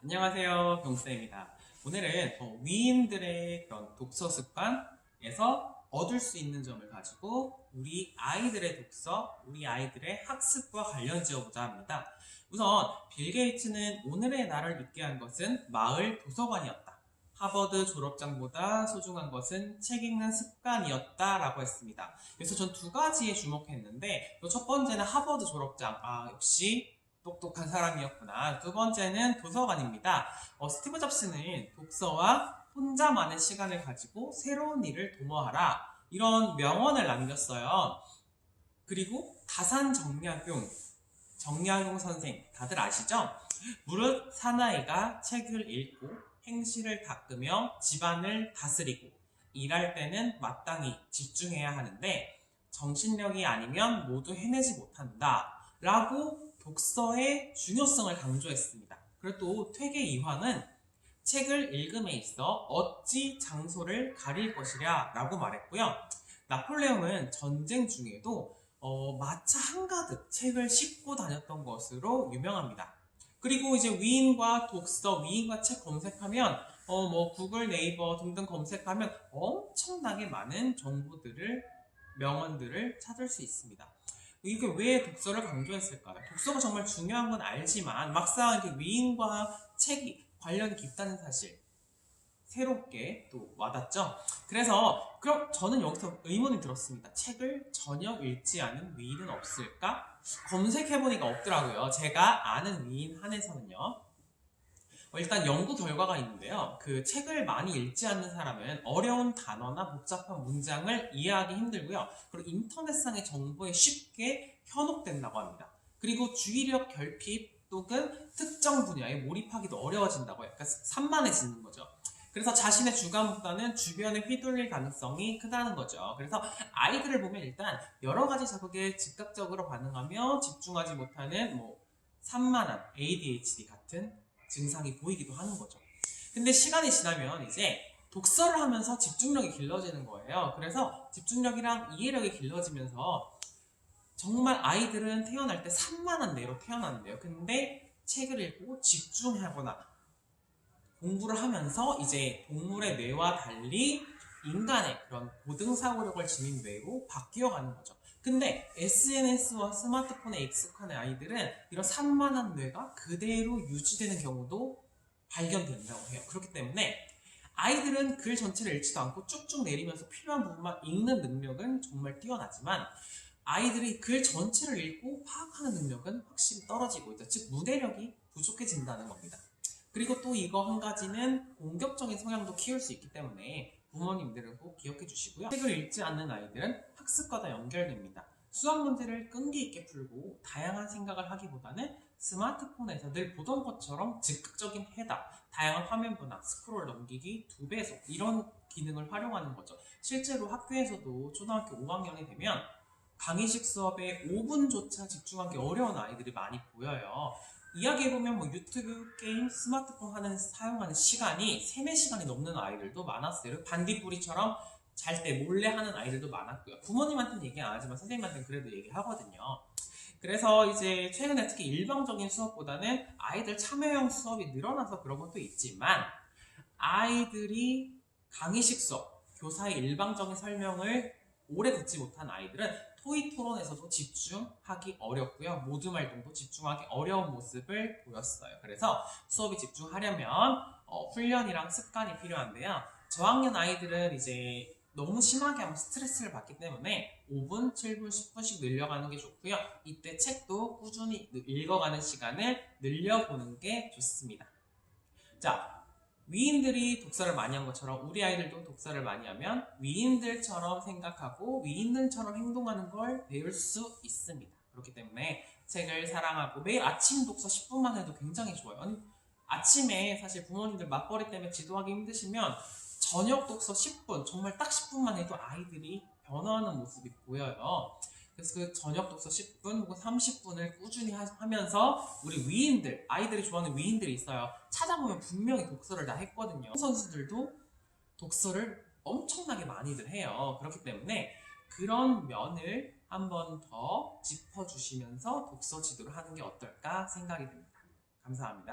안녕하세요, 병쌤입니다. 오늘은 위인들의 그런 독서 습관에서 얻을 수 있는 점을 가지고 우리 아이들의 독서, 우리 아이들의 학습과 관련 지어보자 합니다. 우선 빌 게이츠는 오늘의 나를 믿게 한 것은 마을 도서관이었다. 하버드 졸업장보다 소중한 것은 책 읽는 습관이었다라고 했습니다. 그래서 전 두 가지에 주목했는데, 첫 번째는 하버드 졸업장. 역시 똑똑한 사람이었구나. 두 번째는 도서관입니다. 스티브 잡스는 독서와 혼자만의 시간을 가지고 새로운 일을 도모하라. 이런 명언을 남겼어요. 그리고 다산 정약용 선생, 다들 아시죠? 무릇 사나이가 책을 읽고 행실을 닦으며 집안을 다스리고 일할 때는 마땅히 집중해야 하는데 정신력이 아니면 모두 해내지 못한다. 라고 독서의 중요성을 강조했습니다. 그리고 또 퇴계 이황은 책을 읽음에 있어 어찌 장소를 가릴 것이랴 라고 말했고요. 나폴레옹은 전쟁 중에도 마차 한가득 책을 싣고 다녔던 것으로 유명합니다. 그리고 이제 위인과 독서, 위인과 책 검색하면 구글, 네이버 등등 검색하면 엄청나게 많은 정보들을, 명언들을 찾을 수 있습니다. 이게 왜 독서를 강조했을까요? 독서가 정말 중요한 건 알지만 막상 이렇게 위인과 책이 관련이 깊다는 사실 새롭게 또 와닿죠. 그래서 그럼 저는 여기서 의문이 들었습니다. 책을 전혀 읽지 않은 위인은 없을까? 검색해보니까 없더라고요. 제가 아는 위인 한에서는요. 일단 연구 결과가 있는데요. 그 책을 많이 읽지 않는 사람은 어려운 단어나 복잡한 문장을 이해하기 힘들고요. 그리고 인터넷상의 정보에 쉽게 현혹된다고 합니다. 그리고 주의력 결핍 또는 특정 분야에 몰입하기도 어려워진다고 약간 산만해지는 거죠. 그래서 자신의 주관보다는 주변에 휘둘릴 가능성이 크다는 거죠. 그래서 아이들을 보면 일단 여러 가지 자극에 즉각적으로 반응하며 집중하지 못하는 산만한 ADHD 같은 증상이 보이기도 하는 거죠. 근데 시간이 지나면 이제 독서를 하면서 집중력이 길러지는 거예요. 그래서 집중력이랑 이해력이 길러지면서 정말 아이들은 태어날 때 산만한 뇌로 태어나는데요. 근데 책을 읽고 집중하거나 공부를 하면서 이제 동물의 뇌와 달리 인간의 그런 고등사고력을 지닌 뇌로 바뀌어가는 거죠. 근데 SNS와 스마트폰에 익숙한 아이들은 이런 산만한 뇌가 그대로 유지되는 경우도 발견된다고 해요. 그렇기 때문에 아이들은 글 전체를 읽지도 않고 쭉쭉 내리면서 필요한 부분만 읽는 능력은 정말 뛰어나지만 아이들이 글 전체를 읽고 파악하는 능력은 확실히 떨어지고 있죠. 즉 문해력이 부족해진다는 겁니다. 그리고 또 이거 한 가지는 공격적인 성향도 키울 수 있기 때문에 부모님들은 꼭 기억해 주시고요. 책을 읽지 않는 아이들은 학습과 다 연결됩니다. 수학 문제를 끈기 있게 풀고 다양한 생각을 하기보다는 스마트폰에서 늘 보던 것처럼 즉각적인 해답, 다양한 화면 분할, 스크롤 넘기기, 2배속 이런 기능을 활용하는 거죠. 실제로 학교에서도 초등학교 5학년이 되면 강의식 수업에 5분조차 집중하기 어려운 아이들이 많이 보여요. 이야기해보면 유튜브, 게임, 스마트폰 사용하는 시간이 3, 4시간이 넘는 아이들도 많았어요. 반딧불이처럼 잘 때 몰래 하는 아이들도 많았고요. 부모님한테는 얘기 안 하지만 선생님한테는 그래도 얘기하거든요. 그래서 이제 최근에 특히 일방적인 수업보다는 아이들 참여형 수업이 늘어나서 그런 것도 있지만 아이들이 강의식 수업, 교사의 일방적인 설명을 오래 듣지 못한 아이들은 토의 토론에서도 집중하기 어렵고요. 모두 말동도 집중하기 어려운 모습을 보였어요. 그래서 수업에 집중하려면 훈련이랑 습관이 필요한데요. 저학년 아이들은 이제 너무 심하게 하면 스트레스를 받기 때문에 5분, 7분, 10분씩 늘려가는 게 좋고요. 이때 책도 꾸준히 읽어가는 시간을 늘려보는 게 좋습니다. 자, 위인들이 독서를 많이 한 것처럼 우리 아이들도 독서를 많이 하면 위인들처럼 생각하고 위인들처럼 행동하는 걸 배울 수 있습니다. 그렇기 때문에 책을 사랑하고 매일 아침 독서 10분만 해도 굉장히 좋아요. 아니, 아침에 사실 부모님들 맞벌이 때문에 지도하기 힘드시면 저녁 독서 10분, 정말 딱 10분만 해도 아이들이 변화하는 모습이 보여요. 그래서 그 저녁 독서 10분 혹은 30분을 꾸준히 하면서 우리 위인들, 아이들이 좋아하는 위인들이 있어요. 찾아보면 분명히 독서를 다 했거든요. 선수들도 독서를 엄청나게 많이들 해요. 그렇기 때문에 그런 면을 한번 더 짚어주시면서 독서 지도를 하는 게 어떨까 생각이 듭니다. 감사합니다.